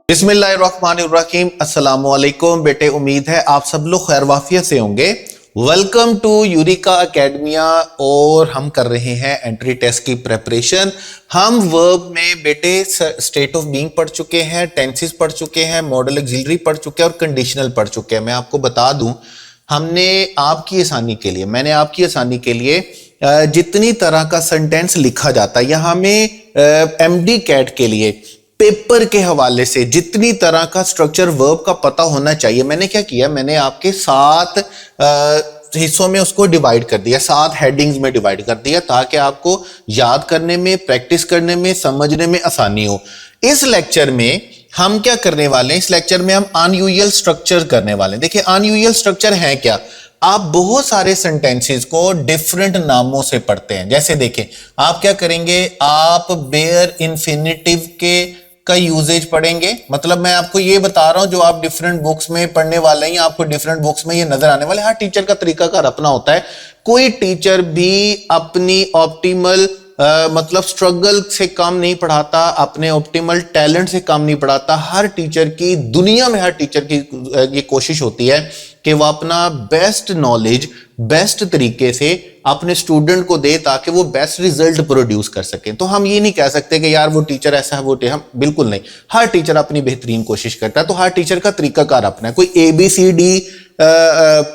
बिस्मिल्लाहिर्रहमानिर्रहीम। अस्सलामुअलैकुम बेटे, उम्मीद है आप सब लोग खैर वाफियत से होंगे। वेलकम टू यूरिका एकेडमिया और हम कर रहे हैं एंट्री टेस्ट की प्रेपरेशन। हम वर्ब में बेटे स्टेट ऑफ बीइंग पढ़ चुके हैं, टेंसेस पढ़ चुके हैं, मॉडल ऑक्सिलरी पढ़ चुके हैं और कंडीशनल पढ़ चुके हैं। मैं आपको बता दूं, मैंने आपकी आसानी के लिए जितनी तरह का सेंटेंस लिखा जाता है यहाँ में एमडी कैट के लिए पेपर के हवाले से जितनी तरह का स्ट्रक्चर वर्ब का पता होना चाहिए, मैंने क्या किया, मैंने आपके 7 हिस्सों में उसको डिवाइड कर दिया, 7 हेडिंग्स में डिवाइड कर दिया ताकि आपको याद करने में, प्रैक्टिस करने में, समझने में आसानी हो। इस लेक्चर में हम क्या करने वाले हैं, इस लेक्चर में हम अनयूजुअल स्ट्रक्चर करने वाले हैं। देखिए अनयूजुअल स्ट्रक्चर है क्या, आप बहुत सारे सेंटेंसेस को डिफरेंट नामों से पढ़ते हैं। जैसे देखें, आप क्या करेंगे, आप बेयर इन्फिनिटिव का यूजेज पढ़ेंगे। मतलब मैं आपको ये बता रहा हूं जो आप डिफरेंट बुक्स में पढ़ने वाले हैं, आपको डिफरेंट बुक्स में ये नजर आने वाले। हर टीचर का तरीकाकार अपना होता है। कोई टीचर भी अपनी ऑप्टिमल मतलब स्ट्रगल से कम नहीं पढ़ाता, अपने ऑप्टिमल टैलेंट से कम नहीं पढ़ाता। हर टीचर की, दुनिया में हर टीचर की ये कोशिश होती है कि वह अपना बेस्ट नॉलेज बेस्ट तरीके से अपने स्टूडेंट को दे ताकि वो बेस्ट रिजल्ट प्रोड्यूस कर सके। तो हम ये नहीं कह सकते कि यार वो टीचर ऐसा है, वो हम बिल्कुल नहीं। हर टीचर अपनी बेहतरीन कोशिश करता है, तो हर टीचर का तरीकाकार अपना है। कोई ABCD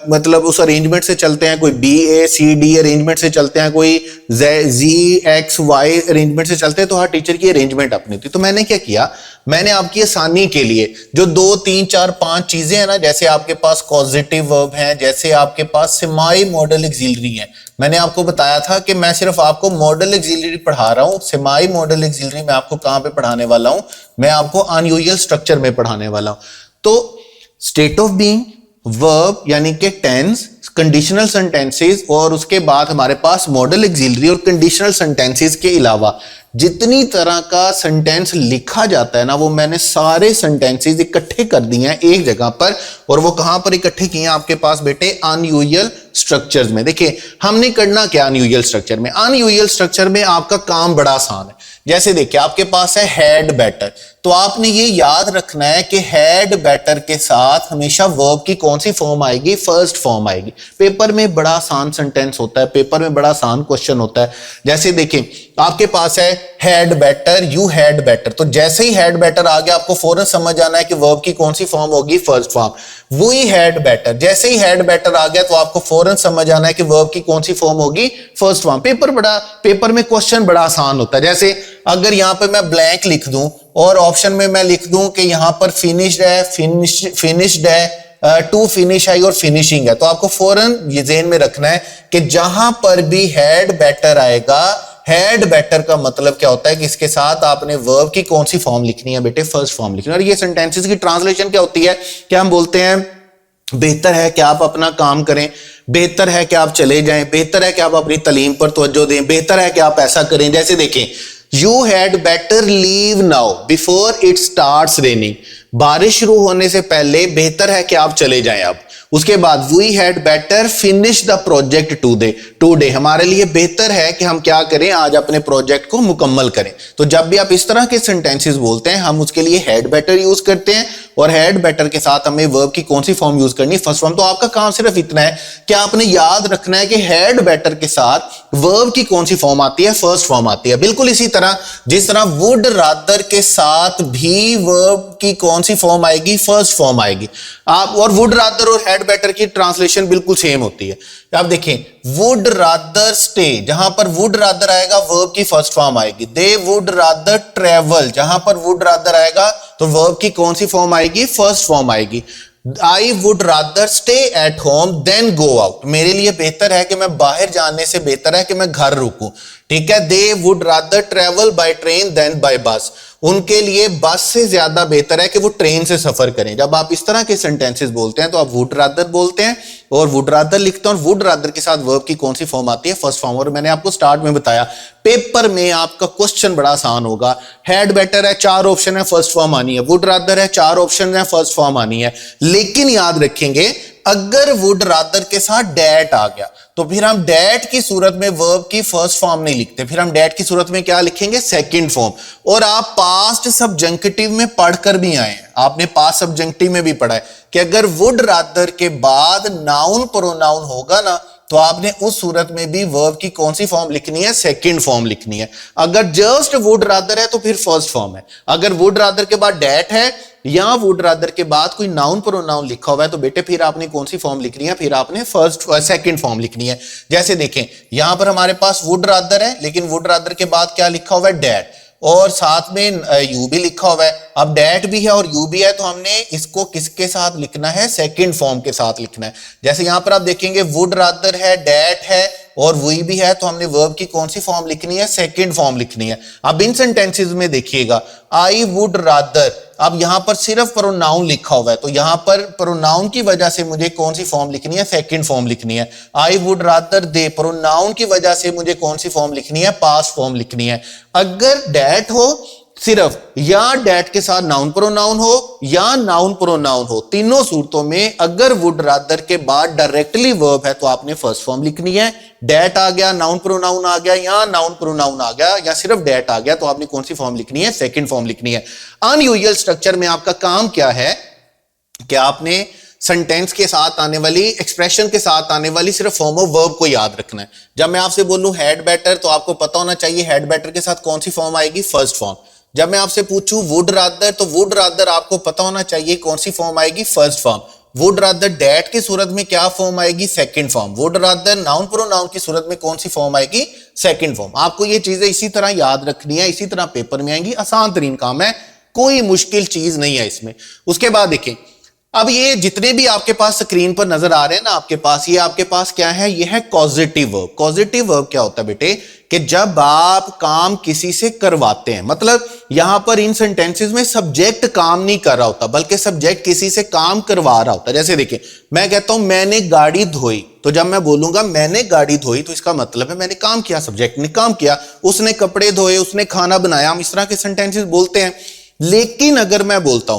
मतलब उस अरेंजमेंट से चलते हैं, कोई BACD अरेंजमेंट से चलते हैं, कोई ZXY अरेंजमेंट से चलते हैं, तो हर टीचर की अरेंजमेंट अपनी थी। तो मैंने क्या किया, मैंने आपकी आसानी के लिए जो 2, 3, 4, 5 चीजें हैं ना, जैसे आपके पास कॉजेटिव वर्ब है, जैसे आपके पास सेमाई मॉडल ऑक्सिलरी है। मैंने आपको बताया था कि मैं सिर्फ आपको मॉडल ऑक्सिलरी पढ़ा रहा हूं, सेमाई मॉडल ऑक्सिलरी मैं आपको कहां पे पढ़ाने वाला हूं, मैं आपको अनयूजुअल स्ट्रक्चर में पढ़ाने वाला हूं। तो स्टेट ऑफ बीइंग, वर्ब यानी कि टेंस, कंडीशनल सेंटेंसेस और उसके बाद हमारे पास मॉडल ऑक्सिलरी और कंडीशनल सेंटेंसेस के अलावा जितनी तरह का सेंटेंस लिखा जाता है ना, वो मैंने सारे सेंटेंसेस इकट्ठे कर दिए हैं एक जगह पर। और वो कहां पर इकट्ठे किए हैं आपके पास बेटे, अनयूजुअल स्ट्रक्चर्स में। देखिए हमने करना क्या अनयूजुअल स्ट्रक्चर में, अनयूजुअल स्ट्रक्चर में आपका काम बड़ा आसान है। जैसे देखिए आपके पास है हैड बेटर, तो आपने ये याद रखना है कि हैड बेटर के साथ हमेशा वर्ब की कौन सी फॉर्म आएगी, फर्स्ट फॉर्म आएगी। पेपर में बड़ा आसान सेंटेंस होता है, पेपर में बड़ा आसान क्वेश्चन होता है। जैसे देखें आपके पास है had better, you had better, तो जैसे ही हैड बेटर आ गया आपको फौरन समझ आना है कि वर्ब की कौन सी फॉर्म होगी, first form. We had better, जैसे ही हैड बेटर आ गया तो आपको फौरन समझ आना है कि वर्ब की कौन सी फॉर्म होगी, फर्स्ट फॉर्म। पेपर में क्वेश्चन बड़ा आसान होता है। जैसे अगर यहां पर मैं ब्लैंक लिख दूं और ऑप्शन में मैं लिख दूं कि यहां पर फिनिश्ड है, फिनिश्ड है, टू फिनिश है और फिनिशिंग है, तो आपको फौरन ये ज़हन में रखना है कि जहां पर भी हैड बेटर आएगा, हैड बेटर का मतलब क्या होता है कि इसके साथ आपने वर्ब की कौन सी फॉर्म लिखनी है बेटे, फर्स्ट फॉर्म लिखनी है। और ये सेंटेंसेस की ट्रांसलेशन क्या होती है, क्या हम बोलते हैं, बेहतर है कि आप अपना काम करें, बेहतर है कि आप चले जाएं, बेहतर है कि आप अपनी तालीम पर तवज्जो दें, बेहतर है कि आप ऐसा करें। जैसे देखें, you had better leave now before it starts raining, बारिश शुरू होने से पहले बेहतर है कि आप चले जाएं अब। उसके बाद we had better finish the project today, हमारे लिए बेहतर है कि हम क्या करें, आज अपने प्रोजेक्ट को मुकम्मल करें। तो जब भी आप इस तरह के सेंटेंसेस बोलते हैं, हम उसके लिए हैड बेटर यूज करते हैं और हैड बेटर के साथ हमें वर्ब की कौन सी फॉर्म यूज करनी, फर्स्ट फॉर्म। तो आपका काम सिर्फ इतना है कि आपने याद रखना है कि हैड बेटर के साथ वर्ब की कौन सी फॉर्म आती है, फर्स्ट फॉर्म आती है। बिल्कुल इसी तरह जिस तरह वुड रादर के साथ भी वर्ब की कौन सी फॉर्म आएगी, फर्स्ट फॉर्म आएगी। आप और वुड रादर और हैड बेटर की ट्रांसलेशन बिल्कुल सेम होती है। आप देखें, वुड रादर स्टे, जहां पर वुड रादर आएगा वर्ब की फर्स्ट फॉर्म आएगी। दे वुड रादर ट्रेवल, जहां पर वुड रादर आएगा तो वर्ब की कौन सी फॉर्म आएगी, फर्स्ट फॉर्म आएगी। I would rather stay at home then go out, मेरे लिए बेहतर है कि मैं बाहर जाने से बेहतर है कि मैं घर रुकूं। ठीक है, they would rather travel by train then by bus, उनके लिए बस से ज्यादा बेहतर है कि वो ट्रेन से सफर करें। जब आप इस तरह के सेंटेंसेस बोलते हैं तो आप वुड रादर बोलते हैं और वुड रादर लिखते हैं, और वुड रादर के साथ वर्ब की कौन सी फॉर्म आती है, फर्स्ट फॉर्म। और मैंने आपको स्टार्ट में बताया पेपर में आपका क्वेश्चन बड़ा आसान होगा। हैड बेटर है, 4 ऑप्शन है, फर्स्ट फॉर्म आनी है। वुड रादर है, 4 ऑप्शन है, फर्स्ट फॉर्म आनी है। लेकिन याद रखेंगे, अगर वुड रादर के साथ डैट आ गया तो फिर हम डेट की सूरत में वर्ब की फर्स्ट फॉर्म नहीं लिखते, फिर हम डेट की सूरत में क्या लिखेंगे, सेकंड फॉर्म। और आप पास्ट सब्जंक्टिव में पढ़कर भी आए हैं, आपने पास्ट सब्जंक्टिव में भी पढ़ा है कि अगर वुड रादर के बाद नाउन प्रोनाउन होगा ना, तो आपने उस सूरत में भी वर्ब की कौन सी फॉर्म लिखनी है, सेकंड फॉर्म लिखनी है। अगर जस्ट वुड रादर है तो फिर फर्स्ट फॉर्म है, अगर वुड रादर के बाद डेट है या वुड रादर के बाद कोई नाउन प्रोनाउन लिखा हुआ है तो बेटे फिर आपने कौन सी फॉर्म लिखनी है, फिर आपने सेकंड फॉर्म लिखनी है। जैसे देखें यहां पर हमारे पास वुड रादर है, लेकिन वुड रादर के बाद क्या लिखा हुआ है, डेट, और साथ में यू भी लिखा हुआ है। अब डेट भी है और यू भी है, तो हमने इसको किसके साथ लिखना है, सेकंड फॉर्म के साथ लिखना है। जैसे यहां पर आप देखेंगे वुड रादर है, डेट है और वही भी है, तो हमने वर्ब की कौन सी फॉर्म लिखनी है, सेकंड फॉर्म लिखनी है। अब इन सेंटेंसेस में देखिएगा आई वुड रादर, अब यहां पर सिर्फ प्रोनाउन लिखा हुआ है, तो यहां पर प्रोनाउन की वजह से मुझे कौन सी फॉर्म लिखनी है, सेकंड फॉर्म लिखनी है। आई वुड रादर दे, प्रोनाउन की वजह से मुझे कौन सी फॉर्म लिखनी है, पास्ट फॉर्म लिखनी है। अगर डेट हो सिर्फ, या डेट के साथ नाउन प्रोनाउन हो या नाउन प्रोनाउन हो, तीनों सूरतों में अगर वुड रादर के बाद डायरेक्टली वर्ब है तो आपने फर्स्ट फॉर्म लिखनी है। डेट आ गया, नाउन प्रोनाउन आ गया या नाउन प्रोनाउन आ गया या सिर्फ डेट आ गया, तो आपने कौन सी फॉर्म लिखनी है, सेकंड फॉर्म लिखनी है। अनयूजुअल स्ट्रक्चर में आपका काम क्या है कि आपने सेंटेंस के साथ आने वाली, एक्सप्रेशन के साथ आने वाली सिर्फ फॉर्म ऑफ वर्ब को याद रखना है। जब मैं आपसे बोलूं हैड बेटर, तो आपको पता होना चाहिए हैड बेटर के साथ कौन सी फॉर्म आएगी, फर्स्ट फॉर्म। जब मैं आपसे पूछूं वुड रादर, तो वुड रादर आपको पता होना चाहिए कौन सी फॉर्म आएगी, first form. Would rather that की सूरत में क्या फॉर्म आएगी, second form. Would rather noun pronoun की सूरत में कौन सी फॉर्म आएगी, सेकंड फॉर्म। आपको ये चीजें इसी तरह याद रखनी है, इसी तरह पेपर में आएंगी, आसान तरीन काम है, कोई मुश्किल चीज नहीं है इसमें। उसके बाद देखें, अब ये जितने भी आपके पास स्क्रीन पर नजर आ रहे हैं ना आपके पास, ये आपके पास क्या है, ये है कॉजेटिव वर्ब। कॉजेटिव वर्ब क्या होता है बेटे, कि जब आप काम किसी से करवाते हैं, मतलब यहां पर इन सेंटेंसेस में सब्जेक्ट काम नहीं कर रहा होता बल्कि सब्जेक्ट किसी से काम करवा रहा होता है। जैसे देखिए मैं कहता हूं मैंने गाड़ी धोई, तो जब मैं बोलूंगा मैंने गाड़ी धोई तो इसका मतलब है मैंने काम किया, सब्जेक्ट ने काम किया। उसने कपड़े धोए, उसने खाना बनाया, हम इस तरह के सेंटेंसेस बोलते हैं। लेकिन अगर मैं बोलता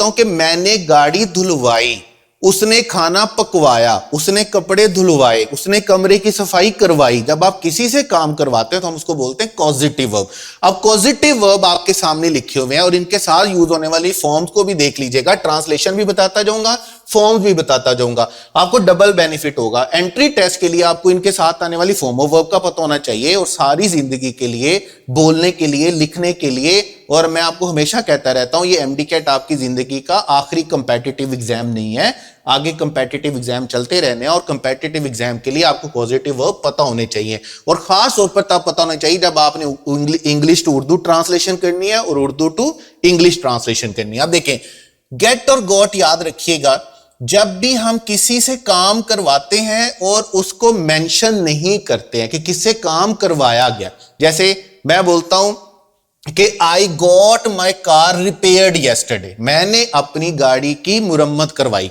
हूं कि मैंने गाड़ी धुलवाई, उसने खाना पकवाया, उसने कपड़े धुलवाए, उसने कमरे की सफाई करवाई, जब आप किसी से काम करवाते हैं तो हम उसको बोलते हैं कॉजेटिव वर्ब। अब कॉजेटिव वर्ब आपके सामने लिखे हुए हैं और इनके साथ यूज होने वाली फॉर्म्स को भी देख लीजिएगा, ट्रांसलेशन भी बताता जाऊंगा, फॉर्म्स भी बताता जाऊंगा, आपको डबल बेनिफिट होगा। एंट्री टेस्ट के लिए आपको इनके साथ आने वाली फॉर्म ऑफ वर्ब का पता होना चाहिए और सारी जिंदगी के लिए, बोलने के लिए, लिखने के लिए। और मैं आपको हमेशा कहता रहता हूं ये एमडीकैट आपकी जिंदगी का आखिरी कंपेटिटिव एग्जाम नहीं है, आगे कंपेटिटिव एग्जाम चलते रहने और कंपेटिटिव एग्जाम के लिए आपको पॉजिटिव वर्ब पता होने चाहिए। और खास तौर पर तब पता होना चाहिए जब आपने इंग्लिश टू उर्दू ट्रांसलेशन करनी है और उर्दू टू इंग्लिश ट्रांसलेशन करनी है। अब देखें गेट और गॉट याद रखिएगा, जब भी हम किसी से काम करवाते हैं और उसको मेंशन नहीं करते हैं कि किससे काम करवाया गया, जैसे मैं बोलता हूं कि I got my car repaired yesterday, मैंने अपनी गाड़ी की मुरम्मत करवाई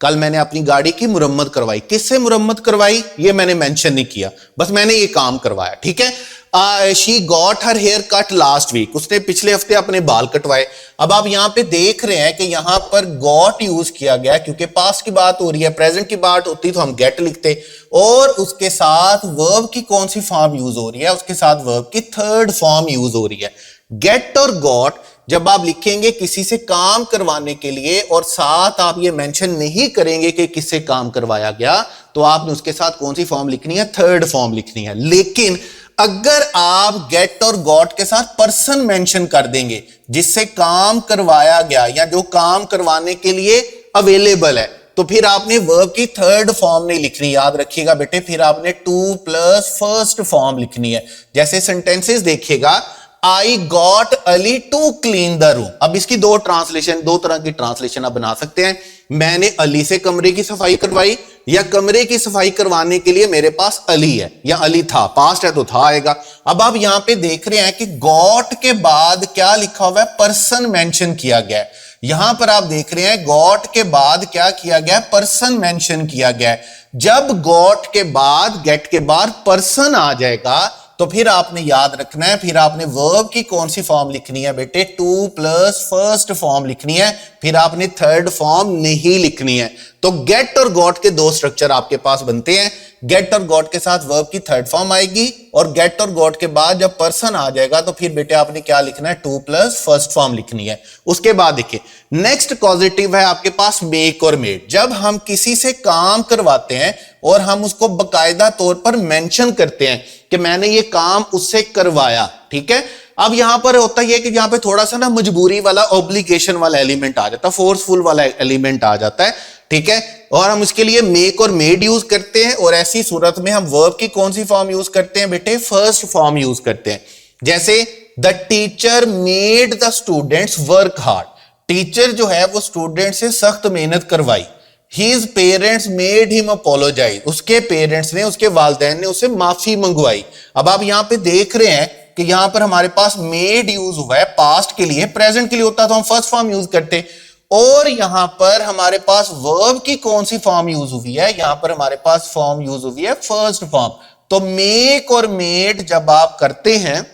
कल मैंने अपनी गाड़ी की मुरम्मत करवाई। किससे मुरम्मत करवाई ये मैंने मेंशन नहीं किया, बस मैंने ये काम करवाया, ठीक है। She got her hair cut last week, उसने पिछले हफ्ते अपने बाल कटवाए। अब आप यहां पे देख रहे हैं कि यहां पर गॉट यूज किया गया क्योंकि पास्ट की बात हो रही है, प्रेजेंट की बात होती तो हम गेट लिखते, और उसके साथ वर्ब की कौन सी फॉर्म यूज हो रही है, उसके साथ वर्ब की थर्ड फॉर्म यूज हो रही है। गेट और गॉट जब आप लिखेंगे किसी से काम करवाने के लिए और साथ आप ये मेंशन नहीं करेंगे कि किससे काम करवाया गया, तो आपने उसके साथ कौन सी फॉर्म लिखनी है, थर्ड फॉर्म लिखनी है। लेकिन अगर आप गेट और गॉट के साथ पर्सन मेंशन कर देंगे जिससे काम करवाया गया या जो काम करवाने के लिए अवेलेबल है, तो फिर आपने वर्ब की थर्ड फॉर्म नहीं लिखनी, याद रखिएगा बेटे, फिर आपने टू प्लस फर्स्ट फॉर्म लिखनी है। जैसे सेंटेंसेस देखिएगा, I got Ali to clean the room. अब इसकी दो तरह की ट्रांसलेशन आप बना सकते हैं, मैंने अली से कमरे की सफाई करवाई, या कमरे की सफाई करवाने के लिए मेरे पास अली है या अली था, पास्ट है तो था आएगा। अब आप यहां पे देख रहे हैं कि गॉट के बाद क्या लिखा हुआ है, पर्सन मेंशन किया गया है। यहां पर आप देख रहे हैं गॉट के बाद क्या किया गया, पर्सन मेंशन किया गया है। जब गॉट के बाद, गेट के बाद पर्सन आ जाएगा तो फिर आपने याद रखना है, फिर आपने वर्ब की कौन सी फॉर्म लिखनी है बेटे, टू प्लस फर्स्ट फॉर्म लिखनी है, फिर आपने थर्ड फॉर्म नहीं लिखनी है। तो गेट और गॉट के दो स्ट्रक्चर आपके पास बनते हैं, गेट और गॉट के साथ वर्ब की थर्ड फॉर्म आएगी और गेट और गॉट के बाद जब पर्सन आ जाएगा तो फिर बेटे आपने क्या लिखना है, टू प्लस फर्स्ट फॉर्म लिखनी है। उसके बाद देखिए नेक्स्ट पॉजिटिव है आपके पास मेक और मेड। जब हम किसी से काम करवाते हैं और हम उसको बकायदा तौर पर मेंशन करते हैं कि मैंने ये काम उससे करवाया, ठीक है। अब यहां पर होता है कि यहां पे थोड़ा सा ना मजबूरी वाला ऑब्लिगेशन वाला एलिमेंट आ जाता है, फोर्सफुल वाला एलिमेंट आ जाता है, ठीक है। और हम इसके लिए मेक और मेड यूज करते हैं और ऐसी सूरत में हम वर्ब की कौन सी फॉर्म यूज करते हैं बेटे, फर्स्ट फॉर्म यूज करते हैं। जैसे the teacher made the students work hard, teacher जो है वो स्टूडेंट से सख्त मेहनत करवाई। His parents made him apologize, उसके पेरेंट्स ने, उसके वालिदैन ने उसे माफी मंगवाई। अब आप यहां पे देख रहे हैं कि यहां पर हमारे पास मेड यूज हुआ है पास्ट के लिए, प्रेजेंट के लिए होता तो हम फर्स्ट फॉर्म यूज करते, और यहां पर हमारे पास वर्ब की कौन सी फॉर्म यूज हुई है, यहां पर हमारे पास फॉर्म यूज हुई है फर्स्ट फॉर्म। तो मेक और मेड जब आप करते हैं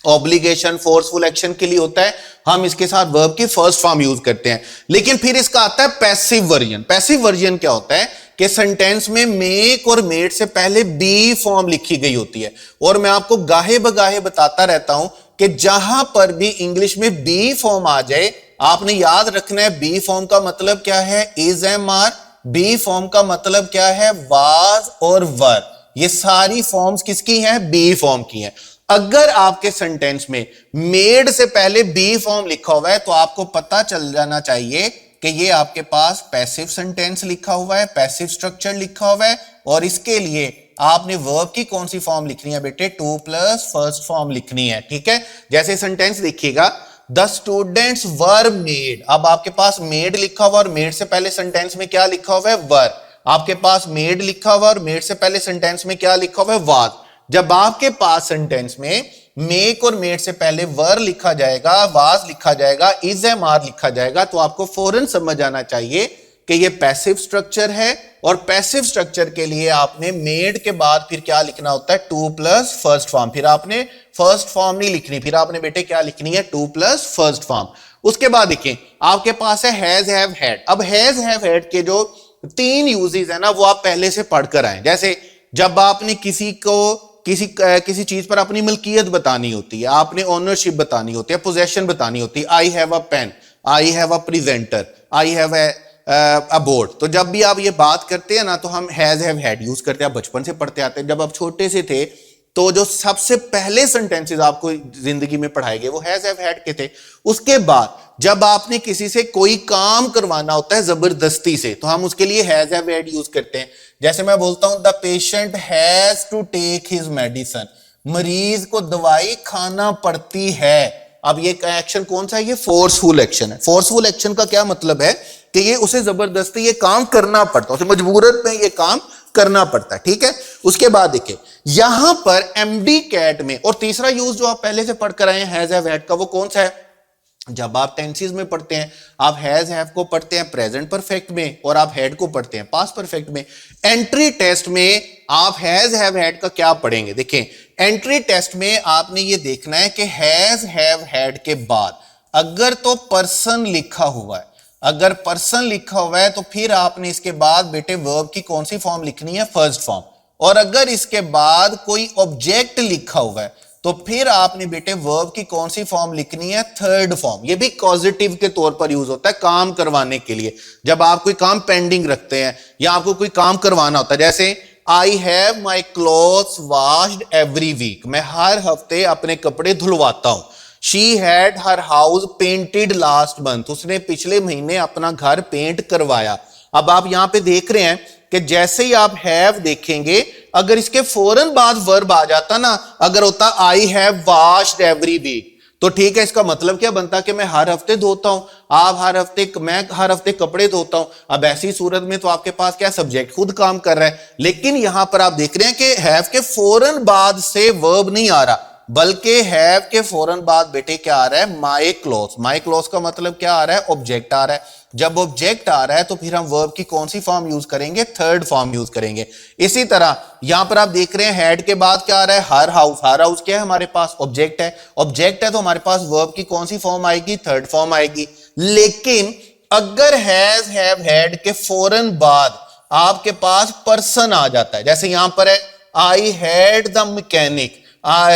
ऑब्लिगेशन फोर्सफुल एक्शन के लिए होता है, हम इसके साथ वर्ब की फर्स्ट फॉर्म यूज करते हैं। लेकिन फिर इसका आता है पैसिव वर्जन। पैसिव वर्जन क्या होता है कि सेंटेंस में मेक और मेड से पहले बी फॉर्म लिखी गई होती है, और मैं आपको गाहे बगाहे बताता रहता हूं कि जहां पर भी इंग्लिश में बी फॉर्म आ जाए आपने याद रखना है बी फॉर्म का मतलब क्या है, is am are. Be form का मतलब क्या है, वाज और वर। ये सारी फॉर्म्स किसकी हैं, बी फॉर्म की हैं। अगर आपके सेंटेंस में मेड से पहले बी फॉर्म लिखा हुआ है तो आपको पता चल जाना चाहिए कि ये आपके पास पैसिव सेंटेंस लिखा हुआ है, पैसिव स्ट्रक्चर लिखा हुआ है, और इसके लिए आपने वर्ब की कौन सी फॉर्म लिखनी है बेटे, टू प्लस फर्स्ट फॉर्म लिखनी है, ठीक है। जैसे सेंटेंस देखिएगा, द स्टूडेंट्स वर मेड। अब आपके पास मेड लिखा हुआ और मेड से पहले सेंटेंस में क्या लिखा हुआ है, वर। आपके पास मेड लिखा हुआ और मेड से पहले सेंटेंस में क्या लिखा हुआ है, वाज। जब आपके पास सेंटेंस में मेक और मेड से पहले वर लिखा जाएगा, वाज लिखा जाएगा, इज एम आर लिखा जाएगा, तो आपको फौरन समझ आना चाहिए कि ये पैसिव स्ट्रक्चर है, और पैसिव स्ट्रक्चर के लिए आपने मेड के बाद फिर क्या लिखना होता है, टू प्लस फर्स्ट फॉर्म। फिर आपने फर्स्ट फॉर्म नहीं लिखनी, फिर आपने बेटे क्या लिखनी है, टू प्लस फर्स्ट फॉर्म। उसके बाद देखिए आपके पास है हैज हैव हैड। अब हैज हैव हैड के जो तीन यूजेस है ना वो आप पहले से पढ़कर आए। जैसे जब आपने किसी को किसी चीज पर अपनी मलकियत बतानी होती है, आपने ओनरशिप बतानी होती है, पोजेशन बतानी होती है, I have a pen, I have a presenter, I have a board. तो जब भी आप ये बात करते हैं ना तो हम हैज हैव हैड यूज करते हैं, आप बचपन से पढ़ते आते हैं। जब आप छोटे से थे तो जो सबसे पहले सेंटेंसेस आपको जिंदगी में पढ़ाए गए वो हैज हैव हैड के थे। उसके बाद जब आपने किसी से कोई काम करवाना होता है जबरदस्ती से तो हम उसके लिए हैज हैव हैड यूज करते हैं। जैसे मैं बोलता हूं the patient has to take his medicine, मरीज को दवाई खाना पड़ती है। अब ये एक्शन कौन सा है, ये फोर्सफुल एक्शन है। फोर्सफुल एक्शन का क्या मतलब है कि ये उसे जबरदस्ती ये काम करना पड़ता है, उसे मजबूरत में ये काम करना पड़ता है, ठीक है। उसके बाद देखिए यहां पर एमडी कैट में, और तीसरा यूज जो आप पहले से पढ़कर आए हैं हैज हैव हैड का, वो कौन सा है, जब आप टेंसेस में पढ़ते हैं आप हैज हैव को पढ़ते हैं प्रेजेंट परफेक्ट में और आप हैड को पढ़ते हैं पास्ट परफेक्ट में। एंट्री टेस्ट में आप हैज हैव हैड का क्या पढ़ेंगे, देखें एंट्री टेस्ट में आपने ये देखना है कि हैज हैव हैड के बाद अगर तो पर्सन लिखा हुआ है, अगर पर्सन लिखा हुआ है तो फिर आपने इसके बाद बेटे वर्ब की कौन सी फॉर्म लिखनी है, फर्स्ट फॉर्म। और अगर इसके बाद कोई ऑब्जेक्ट लिखा हुआ है तो फिर आपने बेटे वर्ब की कौन सी फॉर्म लिखनी है, थर्ड फॉर्म। ये भी पॉजिटिव के तौर पर यूज होता है काम करवाने के लिए। जब आप कोई काम पेंडिंग रखते हैं या आपको कोई काम करवाना होता है, जैसे I have my clothes washed every week, मैं हर हफ्ते अपने कपड़े धुलवाता हूं। She had her house painted last month, उसने पिछले महीने अपना घर पेंट करवाया। अब आप यहां पे देख रहे हैं कि जैसे ही आप हैव देखेंगे अगर इसके फौरन बाद वर्ब आ जाता ना, अगर होता I have washed every week, तो ठीक है, इसका मतलब क्या बनता कि मैं हर हफ्ते धोता हूं, मैं हर हफ्ते कपड़े धोता हूं। अब ऐसी सूरत में तो आपके पास क्या सब्जेक्ट खुद काम कर रहा है, लेकिन यहां पर आप देख रहे हैं कि हैव के फौरन बाद से वर्ब नहीं आ रहा, बल्कि हैव के फौरन बाद बेटे क्या आ रहा है, माई क्लॉथ्स। माई क्लॉथ्स का मतलब क्या आ रहा है, ऑब्जेक्ट आ रहा है। जब ऑब्जेक्ट आ रहा है तो फिर हम वर्ब की कौन सी फॉर्म यूज करेंगे, थर्ड फॉर्म यूज करेंगे। इसी तरह यहां पर आप देख रहे हैं हैड के बाद क्या आ रहा है, हर हाउस। हर हाउस क्या है, हमारे पास ऑब्जेक्ट है। ऑब्जेक्ट है तो हमारे पास वर्ब की कौन सी फॉर्म आएगी, थर्ड फॉर्म आएगी। लेकिन अगर हैज हैव हैड के फौरन बाद आपके पास पर्सन आ जाता है। जैसे यहां पर है I had the mechanic,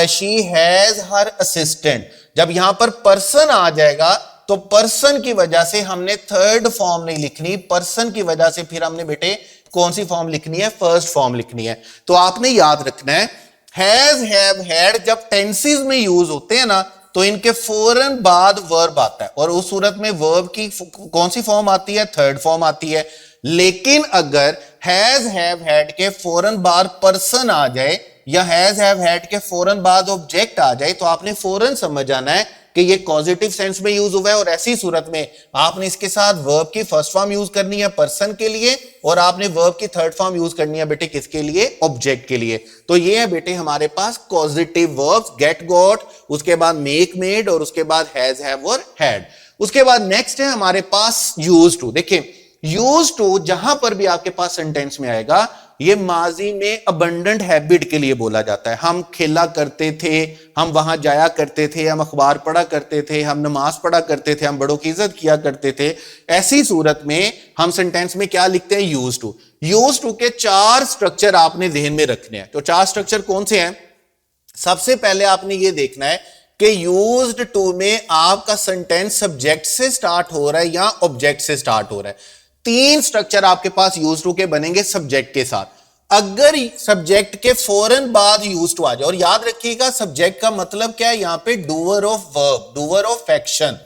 she has her assistant. जब यहां पर पर्सन आ जाएगा तो पर्सन की वजह से हमने थर्ड फॉर्म नहीं लिखनी, पर्सन की वजह से फिर हमने बेटे कौन सी फॉर्म लिखनी है, फर्स्ट फॉर्म लिखनी है। तो आपने याद रखना है हैज, हैव, हैड जब टेंसेस में यूज होते हैं ना तो इनके फौरन बाद वर्ब आता है, और उस सूरत में वर्ब की कौन सी फॉर्म आती है, थर्ड फॉर्म आती है। लेकिन अगर हैज, हैव, हैड के फौरन बाद पर्सन आ जाए या हैज, हैव, हैड के फौरन बाद ऑब्जेक्ट आ जाए तो आपने फौरन समझ आना है कि ये पॉजिटिव सेंस में यूज हुआ है, और ऐसी सूरत में आपने इसके साथ वर्ब की फर्स्ट फॉर्म यूज करनी है पर्सन के लिए, और आपने वर्ब की थर्ड फॉर्म यूज करनी है बेटे किसके लिए, ऑब्जेक्ट के लिए। तो ये है बेटे हमारे पास पॉजिटिव वर्ब्स, गेट, गॉट, उसके बाद मेक, मेड, और उसके बाद हैज, हैव और हैड। उसके बाद नेक्स्ट है हमारे पास यूज टू। देखिए यूज टू जहां पर भी आपके पास सेंटेंस में आएगा ये माजी में अबंडेंट हैबिट के लिए बोला जाता है। हम खेला करते थे, हम वहां जाया करते थे, हम अखबार पढ़ा करते थे, हम नमाज पढ़ा करते थे, हम बड़ों की इज्जत किया करते थे। ऐसी सूरत में हम सेंटेंस में क्या लिखते हैं, यूज टू। यूज टू के 4 स्ट्रक्चर आपने ध्यान में रखने हैं। तो 4 स्ट्रक्चर कौन से हैं? सबसे पहले आपने ये देखना है कि यूज्ड टू में आपका सेंटेंस सब्जेक्ट से स्टार्ट हो रहा है या ऑब्जेक्ट से स्टार्ट हो रहा है। 3 स्ट्रक्चर आपके पास यूज टू के बनेंगे सब्जेक्ट के साथ। अगर सब्जेक्ट के फौरन बाद यूज टू आ जाए, और याद रखिएगा सब्जेक्ट का मतलब क्या है यहां पे, doer of verb, doer of action.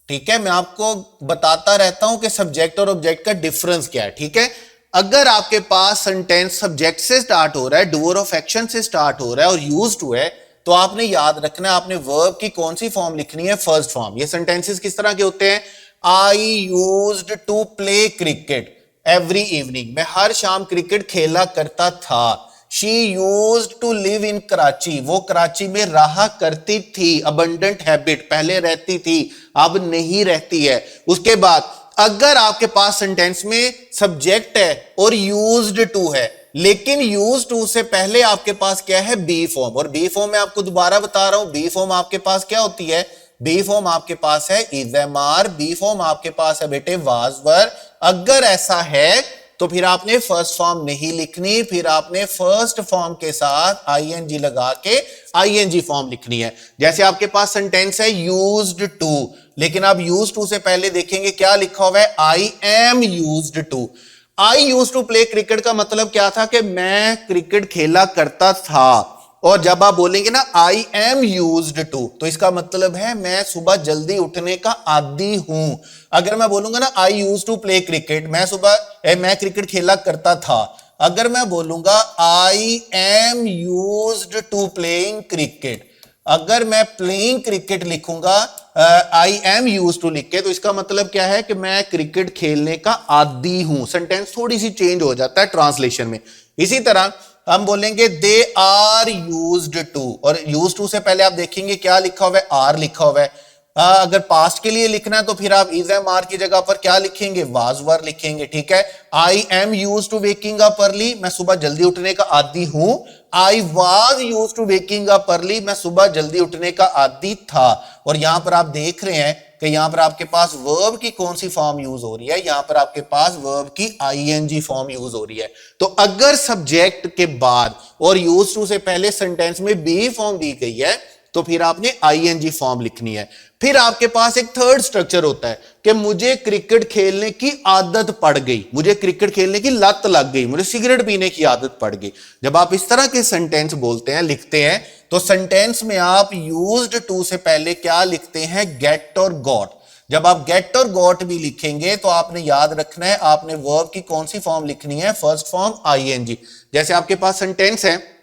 ठीक है, मैं आपको बताता रहता हूं कि सब्जेक्ट और ऑब्जेक्ट का डिफरेंस क्या है। ठीक है, अगर आपके पास सेंटेंस सब्जेक्ट से स्टार्ट हो रहा है, डूअर ऑफ एक्शन से स्टार्ट हो रहा है और यूज टू है, तो आपने याद रखना है आपने वर्ब की कौन सी फॉर्म लिखनी है, फर्स्ट फॉर्म। ये सेंटेंसेस किस तरह के होते हैं, I used to play cricket every evening, मैं हर शाम क्रिकेट खेला करता था। She used to live in Karachi, वो कराची में रहा करती थी, अबंडेंट हैबिट, पहले रहती थी अब नहीं रहती है। उसके बाद अगर आपके पास सेंटेंस में सब्जेक्ट है और यूज्ड टू है, लेकिन यूज टू से पहले आपके पास क्या है, बी फॉर्म। और बी फॉर्म मैं आपको दोबारा बता रहा हूं, बी फॉर्म आपके पास क्या होती है, बी फॉर्म आपके पास है is, am, are, be form आपके पास है बेटे वाज, वर। अगर ऐसा है तो फिर आपने फर्स्ट फॉर्म नहीं लिखनी, फिर आपने फर्स्ट फॉर्म के साथ आईएनजी लगा के आईएनजी फॉर्म लिखनी है। जैसे आपके पास सेंटेंस है यूज्ड टू, लेकिन आप यूज्ड टू से पहले देखेंगे क्या लिखा हुआ है, I am used to. I used to play cricket का मतलब क्या था कि मैं क्रिकेट खेला करता था, और जब आप बोलेंगे ना आई एम यूज्ड टू, तो इसका मतलब है मैं सुबह जल्दी उठने का आदी हूं। अगर मैं बोलूंगा ना I used to play cricket, मैं क्रिकेट खेला करता था। अगर मैं बोलूंगा I am used to playing cricket, अगर मैं प्लेइंग क्रिकेट लिखूंगा आई एम यूज्ड टू लिख के, तो इसका मतलब क्या है कि मैं क्रिकेट खेलने का आदी हूं। सेंटेंस थोड़ी सी चेंज हो जाता है ट्रांसलेशन में। इसी तरह हम बोलेंगे दे आर यूज्ड टू, और यूज्ड टू से पहले आप देखेंगे क्या लिखा हुआ है, आर लिखा हुआ है। अगर पास्ट के लिए लिखना है तो फिर आप इज, एम, आर की जगह पर क्या लिखेंगे, वाज, वर लिखेंगे। ठीक है, I am used to waking up early, मैं सुबह जल्दी उठने का आदी हूं। I was used to waking up early, मैं सुबह जल्दी उठने का आदी था। और यहां पर आप देख रहे हैं कि यहां पर आपके पास वर्ब की कौन सी फॉर्म यूज हो रही है, यहां पर आपके पास वर्ब की आईएनजी फॉर्म यूज हो रही है। तो अगर सब्जेक्ट के बाद और यूज टू से पहले सेंटेंस में बी फॉर्म दी गई है तो फिर आपने आईएनजी फॉर्म लिखनी है। फिर आपके पास एक थर्ड स्ट्रक्चर होता है कि मुझे क्रिकेट खेलने की आदत पड़ गई, मुझे क्रिकेट खेलने की लत लग गई, मुझे सिगरेट पीने की आदत पड़ गई। जब आप इस तरह के सेंटेंस बोलते हैं, लिखते हैं, तो सेंटेंस में आप यूज्ड टू से पहले क्या लिखते हैं, गेट और गॉट। जब आप गेट और गॉट भी लिखेंगे तो आपने याद रखना है आपने वर्ब की कौन सी फॉर्म लिखनी है, फर्स्ट फॉर्म आईएनजी। जैसे आपके पास सेंटेंस है,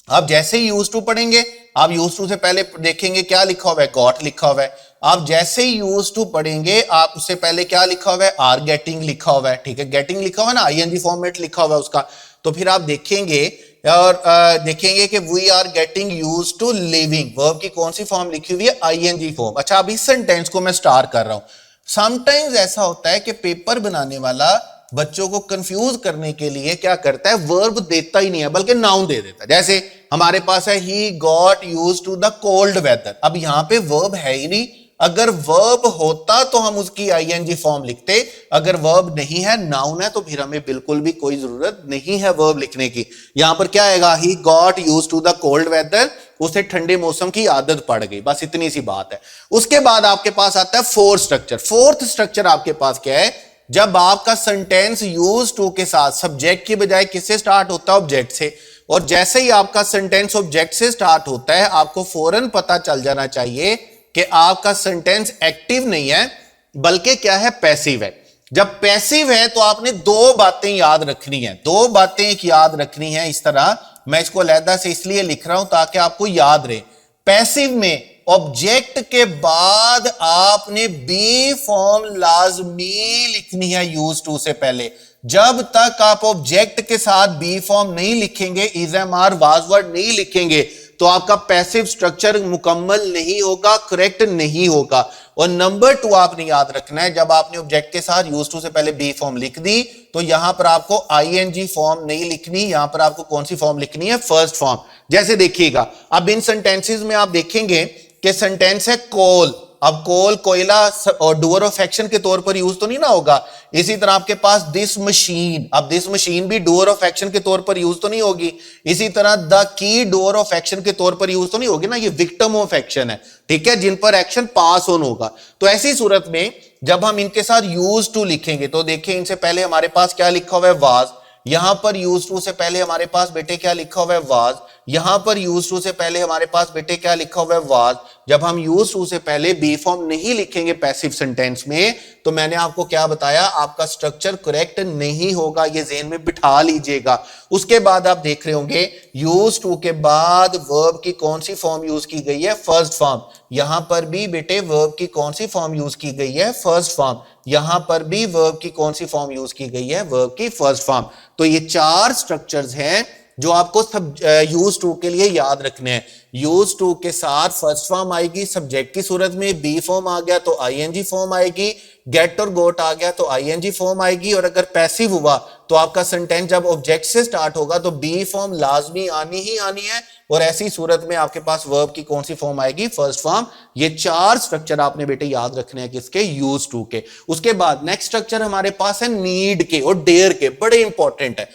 आप जैसे ही यूज टू पढ़ेंगे, आप यूज टू से पहले देखेंगे क्या लिखा हुआ है, गॉट लिखा हुआ है। आप जैसे ही यूज टू पढ़ेंगे आप उससे पहले क्या लिखा हुआ है, आर गेटिंग लिखा हुआ है। ठीक है, गेटिंग लिखा हुआ है ना, आईएनजी फॉर्मेट लिखा हुआ है उसका। तो फिर आप देखेंगे और देखेंगे कि we are getting use to living, verb की कौन सी फॉर्म लिखी हुई है, आईएनजी फॉर्म। अच्छा, अब इस सेंटेंस को मैं स्टार कर रहा हूं। समटाइम्स ऐसा होता है कि पेपर बनाने वाला बच्चों को कंफ्यूज करने के लिए क्या करता है, वर्ब देता ही नहीं है बल्कि नाउन दे देता है। जैसे हमारे पास है he got used to the cold weather, अब यहां पे वर्ब है ही नहीं, अगर वर्ब होता तो हम उसकी आईएनजी फॉर्म लिखते, अगर वर्ब नहीं है, नाउन है, तो फिर हमें बिल्कुल भी कोई जरूरत नहीं है वर्ब लिखने की। यहां पर क्या आएगा, he got used to the cold weather, उसे ठंडे मौसम की आदत पड़ गई, बस इतनी सी बात है। उसके बाद आपके पास आता है फोर्थ स्ट्रक्चर। फोर्थ स्ट्रक्चर आपके पास क्या है, जब आपका सेंटेंस यूज टू के साथ सब्जेक्ट की बजाय किससे स्टार्ट होता है, ऑब्जेक्ट से, और जैसे ही आपका सेंटेंस ऑब्जेक्ट से स्टार्ट होता है, आपको फौरन पता चल जाना चाहिए कि आपका सेंटेंस एक्टिव नहीं है बल्कि क्या है, पैसिव है। जब पैसिव है तो आपने दो बातें याद रखनी है, दो बातें एक याद रखनी है। इस तरह मैं इसको अलहदा से इसलिए लिख रहा हूं ताकि आपको याद रहे। पैसिव में ऑब्जेक्ट के बाद आपने बी फॉर्म लाजमी लिखनी है यूज टू से पहले। जब तक आप ऑब्जेक्ट के साथ बी फॉर्म नहीं लिखेंगे, is am are was were नहीं लिखेंगे, तो आपका पैसिव स्ट्रक्चर मुकम्मल नहीं होगा, करेक्ट नहीं होगा। और नंबर 2 आपने याद रखना है, जब आपने ऑब्जेक्ट के साथ यूज टू से पहले बी फॉर्म लिख दी तो यहां पर आपको आईएनजी फॉर्म नहीं लिखनी, यहां पर आपको कौन सी फॉर्म लिखनी है, फर्स्ट फॉर्म। जैसे देखिएगा, अब इन सेंटेंसेस में आप देखेंगे कि सेंटेंस है कोल, अब कोल कोयला और डूअर ऑफ एक्शन के तौर पर यूज तो नहीं ना होगा। इसी तरह आपके पास दिस मशीन, अब दिस मशीन भी डूअर ऑफ एक्शन के तौर पर यूज तो नहीं होगी। इसी तरह the key doer of action के तौर पर यूज तो नहीं होगी ना, ये विक्टिम ऑफ एक्शन है, ठीक है, जिन पर एक्शन पास ऑन होगा। तो ऐसी सूरत में जब हम इनके साथ यूज टू लिखेंगे तो देखिए, इनसे पहले हमारे पास क्या लिखा हुआ है, वाज। यहां पर यूज टू से पहले हमारे पास बेटे क्या लिखा हुआ है, वाज। यहां पर यूज टू से पहले हमारे पास बेटे क्या लिखा हुआ है, वाज। जब हम यूज टू से पहले बी फॉर्म नहीं लिखेंगे पैसिव सेंटेंस में, तो मैंने आपको क्या बताया, आपका स्ट्रक्चर करेक्ट नहीं होगा, ये ज़हन में बिठा लीजिएगा। उसके बाद आप देख रहे होंगे यूज टू के बाद वर्ब की कौन सी फॉर्म यूज की गई है, फर्स्ट फॉर्म। यहां पर भी बेटे वर्ब की कौन सी फॉर्म यूज की गई है, फर्स्ट फॉर्म। यहां पर भी वर्ब की कौन सी फॉर्म यूज की गई है, वर्ब की फर्स्ट फॉर्म। तो ये 4 स्ट्रक्चर्स हैं जो आपको सब यूज टू के लिए याद रखने हैं। यूज टू के साथ फर्स्ट फॉर्म आएगी, सब्जेक्ट की सूरत में बी फॉर्म आ गया तो आईएनजी फॉर्म आएगी, गेट और गोट आ गया तो आईएनजी फॉर्म आएगी, और अगर पैसिव हुआ तो आपका सेंटेंस जब ऑब्जेक्ट से स्टार्ट होगा तो बी फॉर्म लाजमी आनी ही आनी है, और ऐसी सूरत में आपके पास वर्ब की कौन सी फॉर्म आएगी, फर्स्ट फॉर्म। ये 4 स्ट्रक्चर आपने बेटे याद रखने हैं किसके, यूज टू के। उसके बाद नेक्स्ट स्ट्रक्चर हमारे पास है नीड के और डेयर के, बड़े इंपॉर्टेंट है,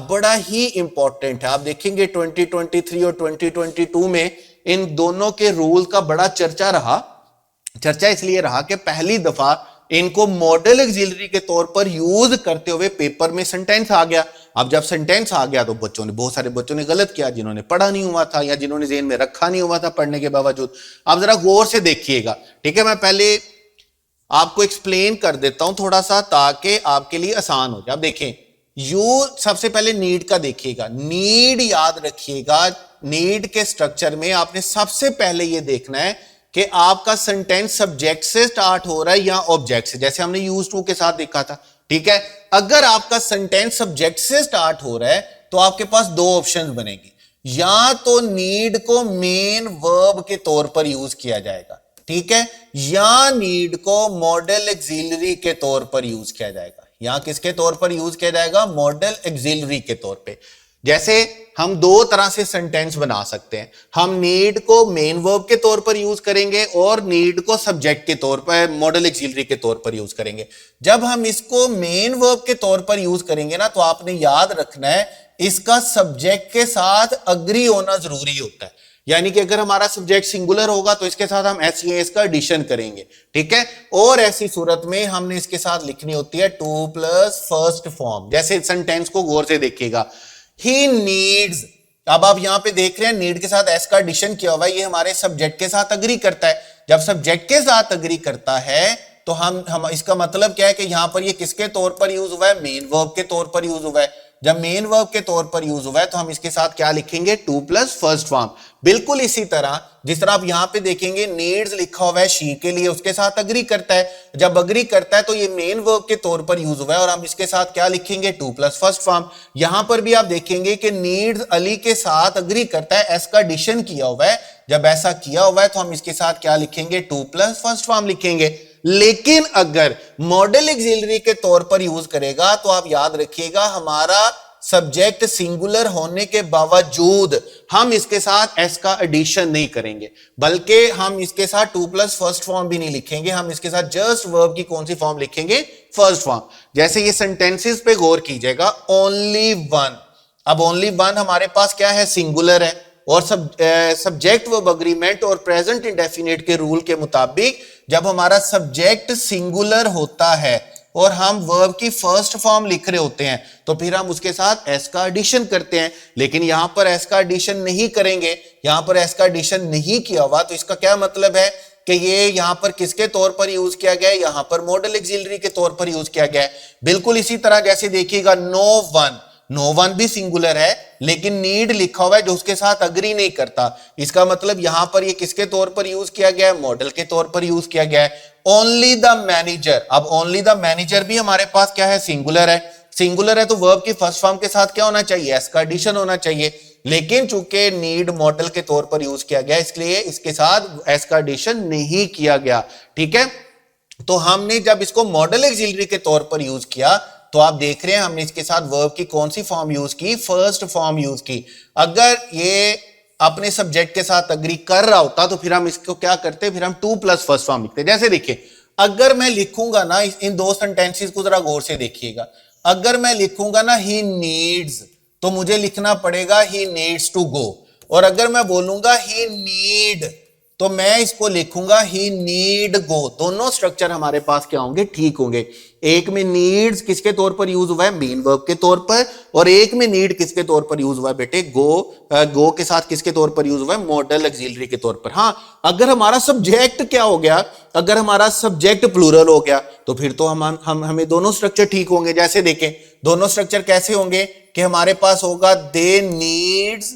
बड़ा ही इंपॉर्टेंट है। आप देखेंगे 2023 और 2022 में इन दोनों के रूल का बड़ा चर्चा रहा। चर्चा इसलिए रहा कि पहली दफा इनको मॉडल ऑक्सिलरी के तौर पर यूज करते हुए पेपर में सेंटेंस आ गया। अब जब सेंटेंस आ गया तो बच्चों ने, बहुत सारे बच्चों ने गलत किया, जिन्होंने पढ़ा नहीं हुआ था या जिन्होंने ज़हन में रखा नहीं हुआ था पढ़ने के बावजूद। आप जरा गौर से देखिएगा, ठीक है, मैं पहले आपको एक्सप्लेन कर देता हूं थोड़ा सा ताकि आपके लिए आसान हो जाए। आप देखें, यू सबसे पहले नीड का देखिएगा, नीड याद रखिएगा। नीड के स्ट्रक्चर में आपने सबसे पहले यह देखना है कि आपका सेंटेंस सब्जेक्ट से स्टार्ट हो रहा है या ऑब्जेक्ट से, जैसे हमने यूज टू के साथ देखा था, ठीक है। अगर आपका सेंटेंस सब्जेक्ट से स्टार्ट हो रहा है तो आपके पास 2 ऑप्शंस बनेगी, या तो नीड को मेन वर्ब के तौर पर यूज किया जाएगा, ठीक है, या नीड को मॉडल ऑक्सिलरी के तौर पर यूज किया जाएगा। यहां किसके तौर पर यूज किया जाएगा, मॉडल ऑक्सिलरी के तौर पे। जैसे हम 2 तरह से सेंटेंस बना सकते हैं, हम नीड को मेन वर्ब के तौर पर यूज करेंगे और नीड को सब्जेक्ट के तौर पर, मॉडल ऑक्सिलरी के तौर पर यूज करेंगे। जब हम इसको मेन वर्ब के तौर पर यूज करेंगे ना, तो आपने याद रखना है इसका सब्जेक्ट के साथ अग्री होना जरूरी होता है। यानी कि अगर हमारा सब्जेक्ट सिंगुलर होगा तो इसके साथ हम एस या एस का एडिशन करेंगे, ठीक है। और ऐसी सूरत में हमने इसके साथ लिखनी होती है 2 प्लस फर्स्ट फॉर्म। जैसे सेंटेंस को गौर से देखिएगा, ही नीड्स, अब आप यहां पे देख रहे हैं नीड के साथ एस का एडिशन किया हुआ है, ये हमारे सब्जेक्ट के साथ अग्री करता है। जब सब्जेक्ट के साथ अग्री करता है तो हम इसका मतलब क्या है कि यहां पर ये किसके तौर पर यूज हुआ है, मेन वर्ब के तौर पर यूज हुआ है। जब मेन वर्ब के तौर पर यूज हुआ है तो हम इसके साथ क्या लिखेंगे, 2 प्लस फर्स्ट फॉर्म। बिल्कुल इसी तरह जिस तरह आप यहां पे देखेंगे नीड्स लिखा हुआ है शी के लिए, उसके साथ अग्री करता है। जब अग्री करता है तो ये मेन वर्ब के तौर पर यूज हुआ है और हम इसके साथ क्या लिखेंगे, 2 प्लस फर्स्ट फॉर्म। यहां पर भी आप देखेंगे कि नीड्स अली के साथ अग्री करता है, एस का एडिशन किया हुआ है। जब ऐसा किया हुआ है तो हम इसके साथ क्या लिखेंगे, 2 प्लस फर्स्ट फॉर्म लिखेंगे। लेकिन अगर मॉडल ऑक्सिलरी के तौर पर यूज करेगा तो आप याद रखिएगा हमारा सब्जेक्ट सिंगुलर होने के बावजूद हम इसके साथ एस का एडिशन नहीं करेंगे, बल्कि हम इसके साथ टू प्लस फर्स्ट फॉर्म भी नहीं लिखेंगे, हम इसके साथ जस्ट वर्ब की कौन सी फॉर्म लिखेंगे, फर्स्ट फॉर्म। जैसे ये सेंटेंसेस पे गौर कीजिएगा, ओनली वन। अब ओनली वन हमारे पास क्या है, सिंगुलर है, और सब्जेक्ट वर्ब अग्रीमेंट और प्रेजेंट इंडेफिनिट के रूल के मुताबिक जब हमारा सब्जेक्ट सिंगुलर होता है और हम वर्ब की फर्स्ट फॉर्म लिख रहे होते हैं तो फिर हम उसके साथ एस का एडिशन करते हैं। लेकिन यहां पर एस का एडिशन नहीं करेंगे, यहां पर एस का एडिशन नहीं किया हुआ, तो इसका क्या मतलब है कि ये यहां पर किसके तौर पर यूज किया गया है, यहां पर मॉडल एक्सिलरी के तौर पर यूज किया गया है। बिल्कुल इसी तरह जैसे देखिएगा, नो वन, नो वन भी सिंगुलर है लेकिन नीड लिखा हुआ है जो उसके साथ अग्री नहीं करता, इसका मतलब यहां पर ये किसके तौर पर यूज किया गया है, मॉडल के तौर पर यूज किया गया है। ओनली द मैनेजर, अब ओनली द मैनेजर भी हमारे पास क्या है, सिंगुलर है। सिंगुलर है तो वर्ब की फर्स्ट फॉर्म के साथ क्या होना चाहिए, एस का एडिशन होना चाहिए, लेकिन चूंकि नीड मॉडल के तौर पर यूज किया गया इसलिए इसके साथ एस का एडिशन नहीं किया गया। ठीक है, तो हमने जब इसको मॉडल एक्सिलरी के तौर पर यूज किया तो आप देख रहे हैं हमने इसके साथ वर्ब की कौन सी फॉर्म यूज की, फर्स्ट फॉर्म यूज की। अगर ये अपने सब्जेक्ट के साथ अग्री कर रहा होता तो फिर हम इसको क्या करते, फिर हम टू प्लस फर्स्ट फॉर्म लिखते। जैसे देखिए, अगर मैं लिखूंगा ना, इन दो सेंटेंसेस को जरा गौर से देखिएगा, अगर मैं लिखूंगा ना ही नीड्स, तो मुझे लिखना पड़ेगा ही नीड्स टू गो, और अगर मैं बोलूंगा ही नीड तो मैं इसको लिखूंगा ही नीड गो। दोनों स्ट्रक्चर हमारे पास क्या होंगे, ठीक होंगे। एक में नीड्स किसके तौर पर यूज हुआ है, मेन वर्ब के तौर पर, और एक में नीड किसके तौर पर यूज हुआ है बेटे, गो के साथ किसके तौर पर यूज हुआ है, मॉडल एक्सिलरी के तौर पर। हाँ, अगर हमारा सब्जेक्ट क्या हो गया, अगर हमारा सब्जेक्ट प्लूरल हो गया तो फिर तो हमें दोनों स्ट्रक्चर ठीक होंगे। जैसे देखें, दोनों स्ट्रक्चर कैसे होंगे कि हमारे पास होगा दे नीड्स,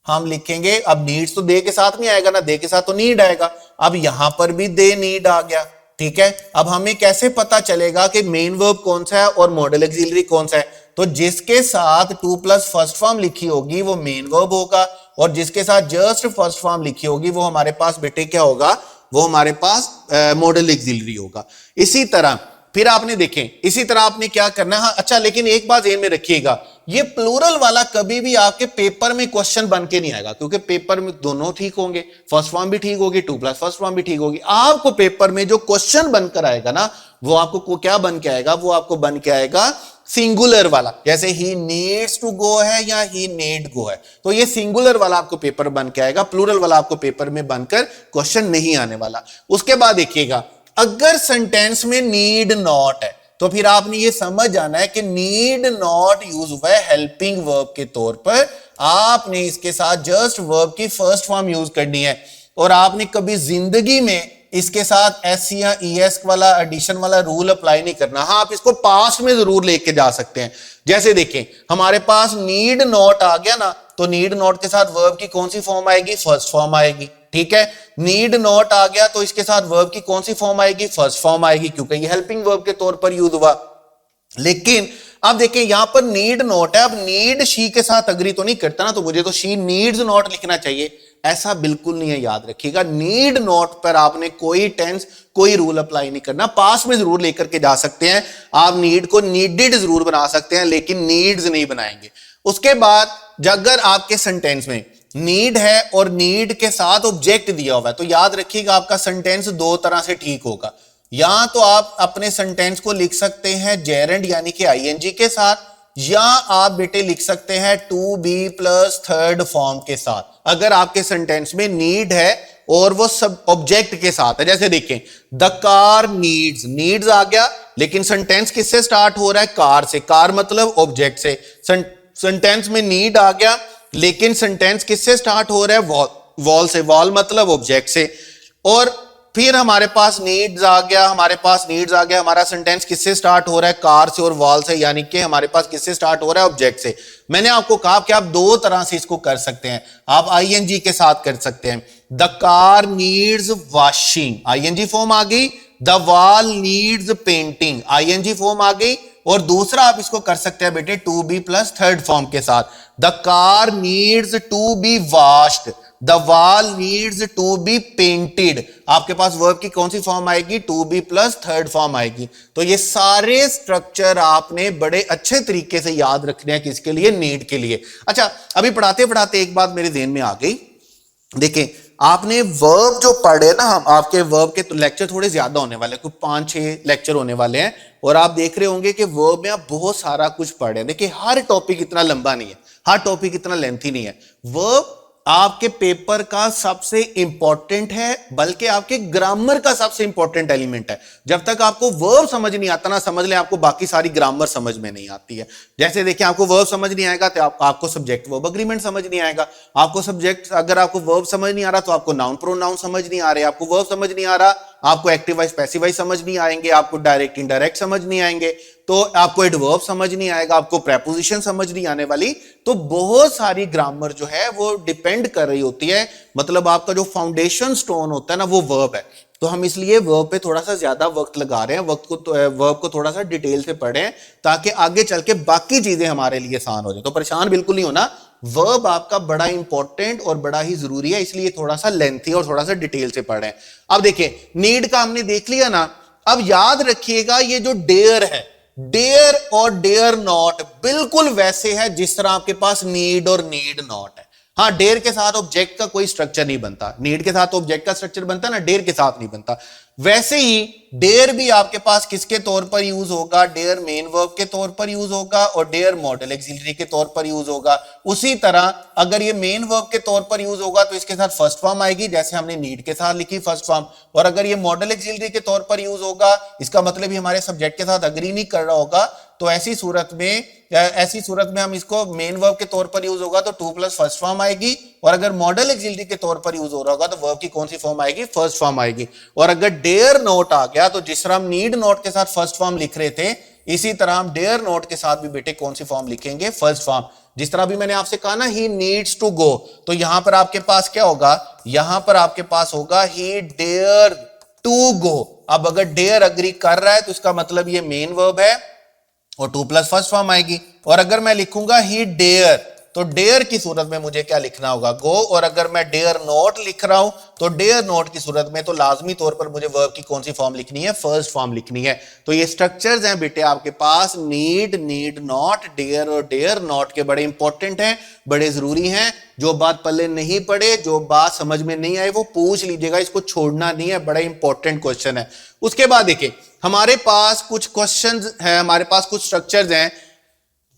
हम लिखेंगे, अब नीड्स तो दे के साथ नहीं आएगा ना, दे के साथ तो नीड आएगा, अब यहां पर भी दे नीड आ गया। ठीक है, अब हमें कैसे पता चलेगा कि मेन वर्ब कौन सा है और मॉडल एक्सिलरी कौन सा है, तो जिसके साथ टू प्लस फर्स्ट फॉर्म लिखी होगी वो मेन वर्ब होगा, और जिसके साथ जस्ट फर्स्ट फॉर्म लिखी होगी वो हमारे पास बेटे क्या होगा, वो हमारे पास मॉडल एक्सिलरी होगा। इसी तरह फिर आपने देखें, इसी तरह आपने क्या करना है। हाँ, अच्छा, लेकिन एक बात ध्यान में रखिएगा, ये प्लूरल वाला कभी भी आपके पेपर में क्वेश्चन बन के नहीं आएगा, क्योंकि पेपर में दोनों ठीक होंगे, फर्स्ट फॉर्म भी ठीक होगी, टू प्लस फर्स्ट फॉर्म भी ठीक होगी। आपको पेपर में जो क्वेश्चन बनकर आएगा ना, वो आपको क्या बन के आएगा, वो आपको बन के आएगा सिंगुलर वाला। जैसे ही नीड्स टू गो है या ही नीड गो है, तो ये सिंगुलर वाला आपको पेपर बन के आएगा, प्लूरल वाला आपको पेपर में बनकर क्वेश्चन नहीं आने वाला। उसके बाद देखिएगा, अगर सेंटेंस में नीड नॉट है तो फिर आपने ये समझ जाना है कि नीड नॉट यूज हुआ है हेल्पिंग वर्ब के तौर पर, आपने इसके साथ जस्ट वर्ब की फर्स्ट फॉर्म यूज करनी है, और आपने कभी जिंदगी में इसके साथ एस या ईएस वाला एडिशन वाला रूल अप्लाई नहीं करना। हाँ, आप इसको पास्ट में जरूर लेके जा सकते हैं। जैसे देखें, हमारे पास नीड नॉट आ गया ना, तो नीड नॉट के साथ वर्ब की कौन सी फॉर्म आएगी, फर्स्ट फॉर्म आएगी। ठीक है, नीड नॉट आ गया तो इसके साथ वर्ब की कौन सी फॉर्म आएगी, फर्स्ट फॉर्म आएगी, क्योंकि ये हेल्पिंग वर्ब के तौर पर यूज हुआ। लेकिन अब देखिए, यहां पर नीड नॉट है, अब नीड शी के साथ अग्री तो नहीं करता ना, तो मुझे तो शी नीड्स नॉट लिखना चाहिए, ऐसा बिल्कुल नहीं है। याद रखिएगा, नीड नॉट पर आपने कोई टेंस, कोई रूल अप्लाई नहीं करना। पास्ट में जरूर लेकर के जा सकते हैं, आप नीड को नीडेड जरूर बना सकते हैं, लेकिन नीड्स नहीं बनाएंगे। उसके बाद अगर आपके सेंटेंस में नीड है और नीड के साथ ऑब्जेक्ट दिया हुआ है, तो याद रखिएगा आपका सेंटेंस दो तरह से ठीक होगा। या तो आप अपने सेंटेंस को लिख सकते हैं जेरेंड यानी कि आईएनजी के साथ, या आप बेटे लिख सकते हैं to be plus third form के साथ। अगर आपके सेंटेंस में नीड है और वो सब ऑब्जेक्ट के साथ है, जैसे देखें, द कार नीड्स, नीड्स आ गया, लेकिन सेंटेंस किससे स्टार्ट हो रहा है, कार से, कार मतलब ऑब्जेक्ट से। सेंटेंस में नीड आ गया, लेकिन सेंटेंस किससे स्टार्ट हो रहा है, वॉल से, वॉल मतलब ऑब्जेक्ट से। और फिर हमारे पास नीड्स आ गया, हमारा सेंटेंस किससे स्टार्ट हो रहा है, कार से और वॉल से, यानी कि हमारे पास किससे स्टार्ट हो रहा है, ऑब्जेक्ट से। मैंने आपको कहा कि आप दो तरह से इसको कर सकते हैं, आप आईएनजी के साथ कर सकते हैं। The car needs washing, ING form आ गई। The wall needs painting, ING form आ गई। और दूसरा आप इसको कर सकते हैं बेटे to be plus third form के साथ, the car needs to be washed, the wall needs to be painted, आपके पास वर्ब की कौन सी फॉर्म आएगी, to be plus third form आएगी। तो ये सारे स्ट्रक्चर आपने बड़े अच्छे तरीके से याद रखने हैं, किसके लिए, नीड के लिए। अच्छा, अभी पढ़ाते पढ़ाते एक बात मेरे ध्यान में आ गई। देखिए, आपने वर्ब जो पढ़े ना, हम आपके वर्ब के तो लेक्चर थोड़े ज्यादा होने वाले, कुछ 5-6 लेक्चर होने वाले हैं, और आप देख रहे होंगे कि वर्ब में आप बहुत सारा कुछ पढ़े हैं। देखिए, हर टॉपिक इतना लंबा नहीं है, हर टॉपिक इतना लेंथी नहीं है। वर्ब आपके पेपर का सबसे इंपॉर्टेंट है, बल्कि आपके ग्रामर का सबसे इंपॉर्टेंट एलिमेंट है। जब तक आपको वर्ब समझ नहीं आता ना, समझ लें आपको बाकी सारी ग्रामर समझ में नहीं आती है। जैसे देखिए, आपको वर्ब समझ नहीं आएगा तो आपको सब्जेक्ट वर्ब अग्रीमेंट समझ नहीं आएगा। आपको सब्जेक्ट, अगर आपको वर्ब समझ नहीं आ रहा तो आपको नाउन प्रोनाउन समझ नहीं आ रहे। आपको वर्ब समझ नहीं आ रहा, आपको एक्टिव वाइज पैसिव वाइज समझ नहीं आएंगे, आपको डायरेक्ट इनडायरेक्ट समझ नहीं आएंगे, तो आपको एडवर्ब समझ नहीं आएगा, आपको प्रेपोजिशन समझ नहीं आने वाली। तो बहुत सारी ग्रामर जो है वो डिपेंड कर रही होती है, मतलब आपका जो फाउंडेशन स्टोन होता है ना, वो वर्ब है। तो हम इसलिए वर्ब पे थोड़ा सा ज्यादा वक्त लगा रहे हैं, वर्ब को थोड़ा सा डिटेल से पढ़ें, ताकि आगे चल के बाकी चीजें हमारे लिए आसान हो जाए। तो परेशान बिल्कुल नहीं होना, वर्ब आपका बड़ा इंपॉर्टेंट और बड़ा ही जरूरी है, इसलिए थोड़ा सा लेंथी और थोड़ा सा डिटेल से पढ़ें। अब देखिए, नीड का हमने देख लिया ना। अब याद रखिएगा, ये जो डेयर है, डेयर और डेयर नॉट बिल्कुल वैसे है जिस तरह आपके पास नीड और नीड नॉट है। हाँ, डेयर के साथ ऑब्जेक्ट का कोई स्ट्रक्चर नहीं बनता, नीड के साथ ऑब्जेक्ट का स्ट्रक्चर बनता है ना, डेयर के साथ नहीं बनता। वैसे ही डेयर भी आपके पास किसके तौर पर यूज होगा, डेयर मेन वर्ब के तौर पर यूज होगा और डेयर मॉडल एक्सिलरी के तौर पर यूज होगा। उसी तरह अगर ये मेन वर्ब के तौर पर यूज होगा तो इसके साथ फर्स्ट फॉर्म आएगी, जैसे हमने नीड के साथ लिखी फर्स्ट फॉर्म। और अगर ये मॉडल एक्सिलरी के तौर पर यूज होगा, इसका मतलब ही हमारे सब्जेक्ट के साथ अग्री नहीं कर रहा होगा, तो ऐसी सूरत में हम इसको मेन वर्ब के तौर पर यूज होगा तो टू प्लस फर्स्ट फॉर्म आएगी। और अगर मॉडल एक्सिलरी के तौर पर यूज हो रहा होगा तो वर्ब की कौन सी फॉर्म आएगी, फर्स्ट फॉर्म आएगी। और अगर डेयर नोट आ गया तो जिस तरह हम नीड नोट के साथ फर्स्ट फॉर्म लिख रहे थे, इसी तरह हम डेयर नोट के साथ भी बेटे कौन सी फॉर्म लिखेंगे, फर्स्ट फॉर्म। जिस तरह भी मैंने आपसे कहा ना, ही नीड्स टू गो, तो यहां पर आपके पास क्या होगा, यहां पर आपके पास होगा ही डेयर टू गो। अब अगर डेयर अग्री कर रहा है तो इसका मतलब ये मेन वर्ब है और टू प्लस फर्स्ट फॉर्म आएगी। और अगर मैं लिखूंगा ही डेयर, तो डेयर की सूरत में मुझे क्या लिखना होगा, गो। और अगर मैं डेयर नोट लिख रहा हूं तो डेयर नोट की सूरत में तो लाजमी तौर पर मुझे वर्ब की कौन सी फॉर्म लिखनी है, फर्स्ट फॉर्म लिखनी है। तो ये स्ट्रक्चर्स हैं बेटे आपके पास, नीड, नीड नॉट, डेयर और डेयर नॉट के, बड़े इंपॉर्टेंट हैं, बड़े जरूरी हैं। जो बात पल्ले नहीं पड़े, जो बात समझ में नहीं आई, वो पूछ लीजिएगा, इसको छोड़ना नहीं है, बड़ा इंपॉर्टेंट क्वेश्चन है। उसके बाद देखिए, हमारे पास कुछ क्वेश्चंस हैं, हमारे पास कुछ स्ट्रक्चर्स हैं।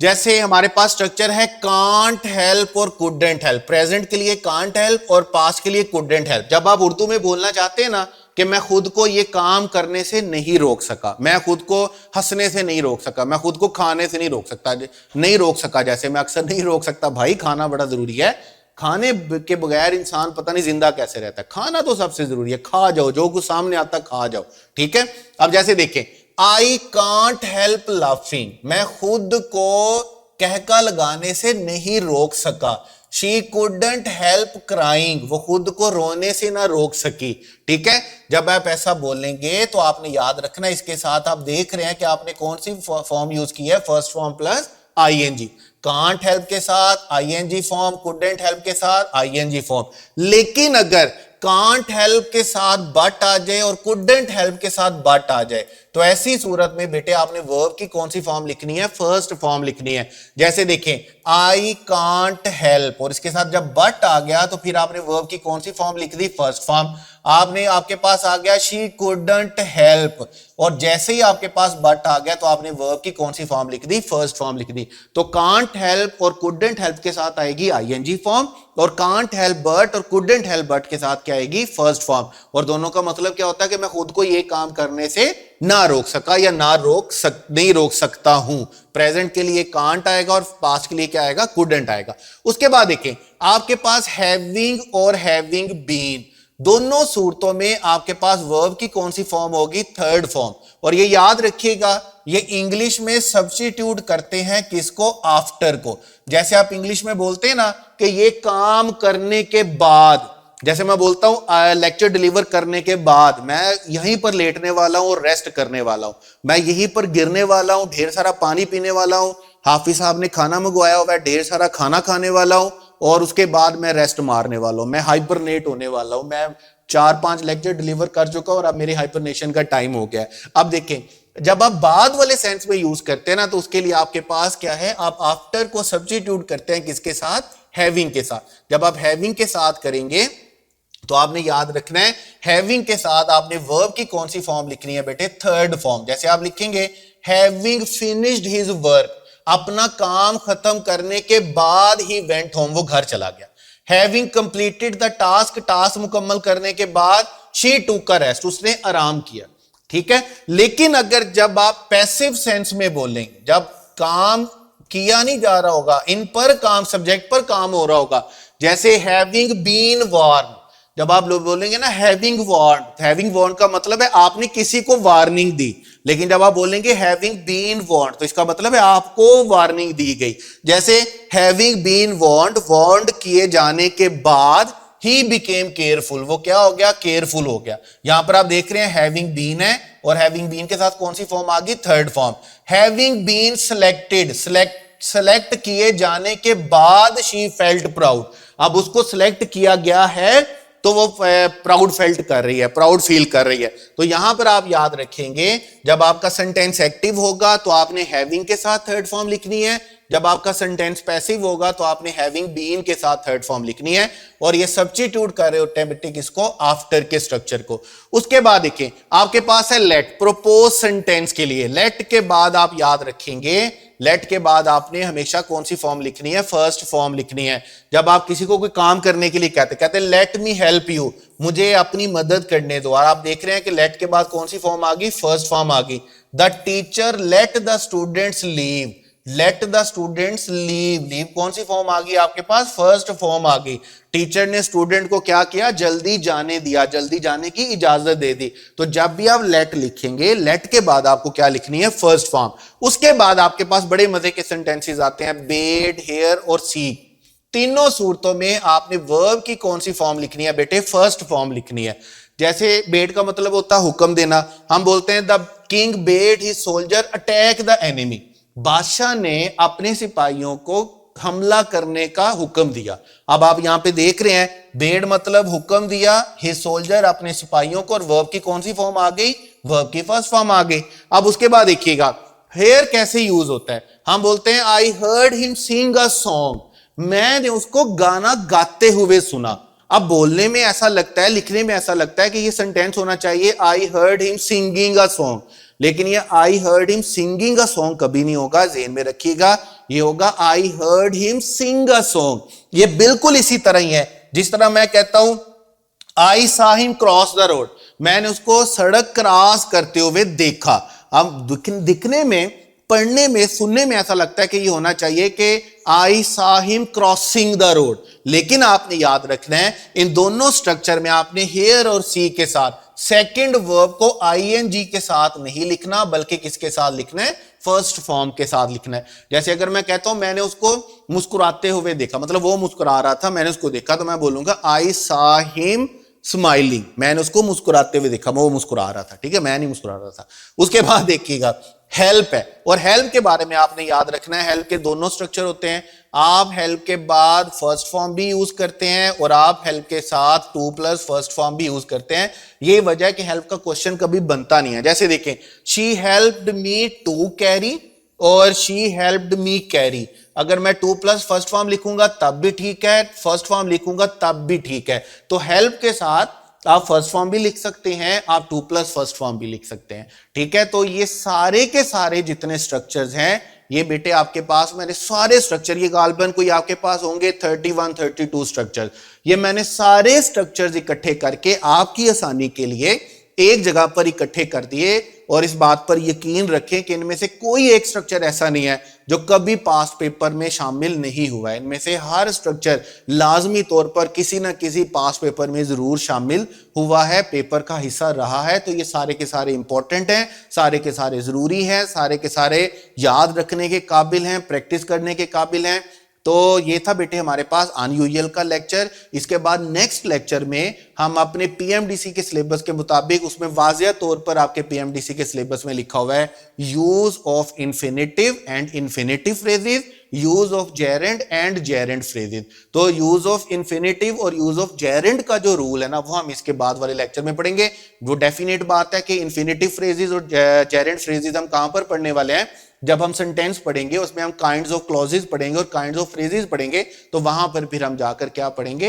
जैसे हमारे पास स्ट्रक्चर है कांट हेल्प और कुडंट हेल्प। प्रेजेंट के लिए कांट हेल्प और पास्ट के लिए कुडंट हेल्प। जब आप उर्दू में बोलना चाहते हैं ना कि मैं खुद को ये काम करने से नहीं रोक सका, मैं खुद को हंसने से नहीं रोक सका, मैं खुद को खाने से नहीं रोक सका, जैसे मैं अक्सर नहीं रोक सकता, भाई खाना बड़ा जरूरी है, खाने के बगैर इंसान पता नहीं जिंदा कैसे रहता है, खाना तो सबसे जरूरी है, खा जाओ, जो कुछ सामने आता खा जाओ, ठीक है। अब जैसे देखें, आई कांट हेल्प लाफिंग, मैं खुद को कहका लगाने से नहीं रोक सका। शी कुडंट हेल्प क्राइंग, वो खुद को रोने से ना रोक सकी, ठीक है। जब आप ऐसा बोलेंगे तो आपने याद रखना, इसके साथ आप देख रहे हैं कि आपने कौन सी फॉर्म यूज की है, first form plus ING. Can't help के साथ आईएनजी फॉर्म, कुडंट हेल्प के साथ आईएनजी फॉर्म। लेकिन अगर कांट हेल्प के साथ बट आ जाए और कुडंट हेल्प के साथ बट आ जाए, तो ऐसी सूरत में बेटे आपने वर्ब की कौन सी फॉर्म लिखनी है, फर्स्ट फॉर्म लिखनी है। जैसे देखें, आई कांट हेल्प, और इसके साथ जब बट आ गया तो फिर आपने वर्ब की कौन सी फॉर्म लिख दी, फर्स्ट फॉर्म। आपके पास आ गया शी कुडंट हेल्प, और जैसे ही आपके पास बट आ गया तो आपने वर्ब की कौन सी फॉर्म लिख दी, फर्स्ट फॉर्म लिख दी। तो कांट हेल्प और कुडंट हेल्प के साथ आएगी आईएनजी फॉर्म, और कांट हेल्प बट और कुडंट हेल्प बट के साथ क्या आएगी, फर्स्ट फॉर्म। और दोनों का मतलब क्या होता है कि मैं खुद को ये काम करने से ना रोक सका या नहीं रोक सकता हूं। प्रेजेंट के लिए कांट आएगा और पास्ट के लिए क्या आएगा, कुडंट आएगा। उसके बाद देखें, आपके पास हैविंग और हैविंग बीन, दोनों सूरतों में आपके पास वर्ब की कौन सी फॉर्म होगी, थर्ड फॉर्म। और ये याद रखिएगा, ये इंग्लिश में सब्स्टिट्यूट करते हैं किसको, आफ्टर को। जैसे आप इंग्लिश में बोलते हैं ना कि ये काम करने के बाद, जैसे मैं बोलता हूं लेक्चर डिलीवर करने के बाद मैं यहीं पर लेटने वाला हूं और रेस्ट करने वाला हूं, मैं यहीं पर गिरने वाला हूं, ढेर सारा पानी पीने वाला हूं, हाफिज साहब ने खाना मंगवाया हुआ है, ढेर सारा खाना खाने वाला हूं, और उसके बाद मैं रेस्ट मारने वाला हूं, मैं हाइबरनेट होने वाला हूं, मैं 4-5 लेक्चर डिलीवर कर चुका और अब मेरे हाइबरनेशन का टाइम हो गया है। अब देखें, जब आप बाद वाले सेंस में यूज करते हैं ना, तो उसके लिए आपके पास क्या है, आप आफ्टर को सब्स्टिट्यूट करते हैं किसके साथ, हैविंग के साथ। जब आप हैविंग के साथ करेंगे तो आपने याद रखना है, हैविंग के साथ आपने वर्ब की कौन सी फॉर्म लिखनी है बेटे, थर्ड फॉर्म। जैसे आप लिखेंगे हैविंग फिनिश्ड हिज वर्क, अपना काम खत्म करने के बाद ही वेंट होम, वो घर चला गया। Having completed the task, task मुकम्मल करने के बाद शी टूक अ रेस्ट, उसने आराम किया। ठीक है, लेकिन अगर जब आप पैसिव सेंस में बोलेंगे, जब काम किया नहीं जा रहा होगा, इन पर काम, सब्जेक्ट पर काम हो रहा होगा, जैसे हैविंग बीन वार्न, जब आप लोग बोलेंगे ना हैविंग वार्न, हैविंग वार्न का मतलब है आपने किसी को वार्निंग दी। लेकिन जब आप बोलेंगे हैविंग बीन वार्न्ड, तो इसका मतलब है आपको वार्निंग दी गई। जैसे हैविंग बीन वार्न्ड, वार्न्ड किए जाने के बाद ही बिकेम केयरफुल, वो क्या हो गया, केयरफुल हो गया। यहां पर आप देख रहे हैं हैविंग बीन है, और हैविंग बीन के साथ कौन सी फॉर्म आ गई, third form. Having been selected, select किए जाने के बाद शी फेल्ट प्राउड, अब उसको सिलेक्ट किया गया है तो वो प्राउड फेल्ट कर रही है, प्राउड फील कर रही है। तो यहां पर आप याद रखेंगे, जब आपका सेंटेंस एक्टिव होगा तो आपने हैविंग के साथ थर्ड फॉर्म लिखनी है, जब आपका सेंटेंस पैसिव होगा तो आपने हैविंग बीन के साथ थर्ड फॉर्म लिखनी है, और ये सब्स्टिट्यूट कर रहे होते हैं बेटे किसको, आफ्टर के स्ट्रक्चर को। उसके बाद देखिए आपके पास है लेट, प्रोपोज सेंटेंस के लिए लेट के बाद आप याद रखेंगे, लेट के बाद आपने हमेशा कौन सी फॉर्म लिखनी है, फर्स्ट फॉर्म लिखनी है। जब आप किसी को कोई काम करने के लिए कहते हैं लेट मी हेल्प यू, मुझे अपनी मदद करने दो, और आप देख रहे हैं कि लेट के बाद कौन सी फॉर्म आ गई, फर्स्ट फॉर्म आ गई। The teacher let the students leave, let the students leave, leave कौन सी फॉर्म आ गई आपके पास, फर्स्ट फॉर्म आ गई। टीचर ने स्टूडेंट को क्या किया, जल्दी जाने दिया, जल्दी जाने की इजाजत दे दी। तो जब भी आप लेट लिखेंगे, लेट के बाद आपको क्या लिखनी है, फर्स्ट फॉर्म। उसके बाद आपके पास बड़े मजे के सेंटेंसेस आते हैं, बेड, हेयर और सीक। तीनों सूरतों में आपने वर्ब की कौन सी फॉर्म लिखनी है बेटे, फर्स्ट फॉर्म लिखनी है। जैसे बेड का मतलब होता है हुक्म देना, हम बोलते हैं the king bed his soldier attack the enemy, बादशाह ने अपने सिपाहियों को हमला करने का हुक्म दिया। अब आप यहां पे देख रहे हैं, बेड मतलब हुक्म दिया, हिज सोल्जर अपने सिपाहियों को, और वर्ब की कौन सी फॉर्म आ गई, वर्ब की फर्स्ट फॉर्म आ गई। अब उसके बाद देखिएगा हेयर कैसे यूज होता है, हम बोलते हैं I heard him Singh a song, मैंने उसको गाना गाते हुए सुना। अब बोलने में ऐसा लगता है, लिखने में ऐसा लगता है कि ये सेंटेंस होना चाहिए I heard him singing a song, लेकिन ये I heard him singing a song कभी नहीं होगा, ज़हन में रखिएगा, ये होगा I heard him Singh a song. ये बिल्कुल इसी तरह ही है जिस तरह मैं कहता हूं आई सा हिम क्रॉस द रोड, मैंने उसको सड़क क्रॉस करते हुए देखा। अब दिखने में, पढ़ने में, सुनने में ऐसा लगता है कि ये होना चाहिए कि आई सा हिम क्रॉसिंग द रोड, लेकिन आपने याद रखना है इन दोनों स्ट्रक्चर में आपने हेयर और सी के साथ सेकंड वर्ब को आईएनजी के साथ नहीं लिखना, बल्कि किसके साथ लिखना है, फर्स्ट फॉर्म के साथ लिखना है। जैसे अगर मैं कहता हूं मैंने उसको मुस्कुराते हुए देखा, मतलब वो मुस्कुरा रहा था, मैंने उसको देखा, तो मैं बोलूंगा आई सा हिम स्माइलिंग, मैंने उसको मुस्कुराते हुए देखा, वो मुस्कुरा रहा था, ठीक है, मैं नहीं मुस्कुरा रहा था। उसके बाद देखिएगा हेल्प है, और हेल्प के बारे में आपने याद रखना है, हेल्प के दोनों स्ट्रक्चर होते हैं। आप हेल्प के बाद फर्स्ट फॉर्म भी यूज करते हैं, और आप हेल्प के साथ टू प्लस फर्स्ट फॉर्म भी यूज करते हैं। ये वजह है कि हेल्प का क्वेश्चन कभी बनता नहीं है। जैसे देखें, she helped me to carry और शी हेल्प्ड मी कैरी, अगर मैं टू प्लस फर्स्ट फॉर्म लिखूंगा तब भी ठीक है, फर्स्ट फॉर्म लिखूंगा तब भी ठीक है। तो हेल्प के साथ आप फर्स्ट फॉर्म भी लिख सकते हैं, आप टू प्लस फर्स्ट फॉर्म भी लिख सकते हैं, ठीक है। तो ये सारे के सारे जितने स्ट्रक्चर्स हैं, ये बेटे आपके पास मैंने सारे स्ट्रक्चर, ये गालबन कोई आपके पास होंगे 31 32 स्ट्रक्चर, ये मैंने सारे स्ट्रक्चर्स इकट्ठे करके आपकी आसानी के लिए एक जगह पर इकट्ठे कर दिए। और इस बात पर यकीन रखें कि इनमें से कोई एक स्ट्रक्चर ऐसा नहीं है जो कभी पास्ट पेपर में शामिल नहीं हुआ है। इनमें से हर स्ट्रक्चर लाजमी तौर पर किसी ना किसी पास्ट पेपर में जरूर शामिल हुआ है, पेपर का हिस्सा रहा है। तो ये सारे के सारे इंपॉर्टेंट हैं, सारे के सारे जरूरी हैं, सारे के सारे याद रखने के काबिल हैं, प्रैक्टिस करने के काबिल हैं। तो ये था बेटे हमारे पास अनयूजुअल का लेक्चर। इसके बाद नेक्स्ट लेक्चर में हम अपने पीएमडीसी के सिलेबस के मुताबिक, उसमें वाज़िया तौर पर आपके पीएमडीसी के सिलेबस में लिखा हुआ है use of infinitive and infinitive phrases, use of gerund and gerund phrases. तो यूज ऑफ इन्फिनेटिव और यूज ऑफ जेरेंड का जो रूल है ना, वो हम इसके बाद वाले लेक्चर में पढ़ेंगे। वो डेफिनेट बात है कि इन्फिनेटिव फ्रेजेस और जेरेंड फ्रेजेस हम कहां पर पढ़ने वाले हैं, जब हम सेंटेंस पढ़ेंगे उसमें हम काइंड्स ऑफ क्लॉजेस पढ़ेंगे और काइंड्स ऑफ फ्रेजेस पढ़ेंगे, तो वहां पर फिर हम जाकर क्या पढ़ेंगे,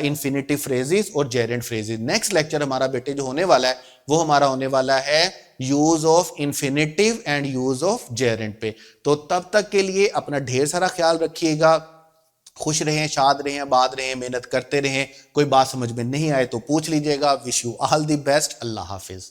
इन्फिनेटिव फ्रेजेस और जेरेंड फ्रेजेस। नेक्स्ट लेक्चर हमारा बेटे जो होने वाला है वो हमारा होने वाला है use of infinitive and use of gerund पे। तो तब तक के लिए अपना ढेर सारा ख्याल रखिएगा, खुश रहें, शाद रहें, आबाद रहें, मेहनत करते रहें। कोई बात समझ में नहीं आए तो पूछ लीजिएगा। Wish you all the best. Allah Hafiz.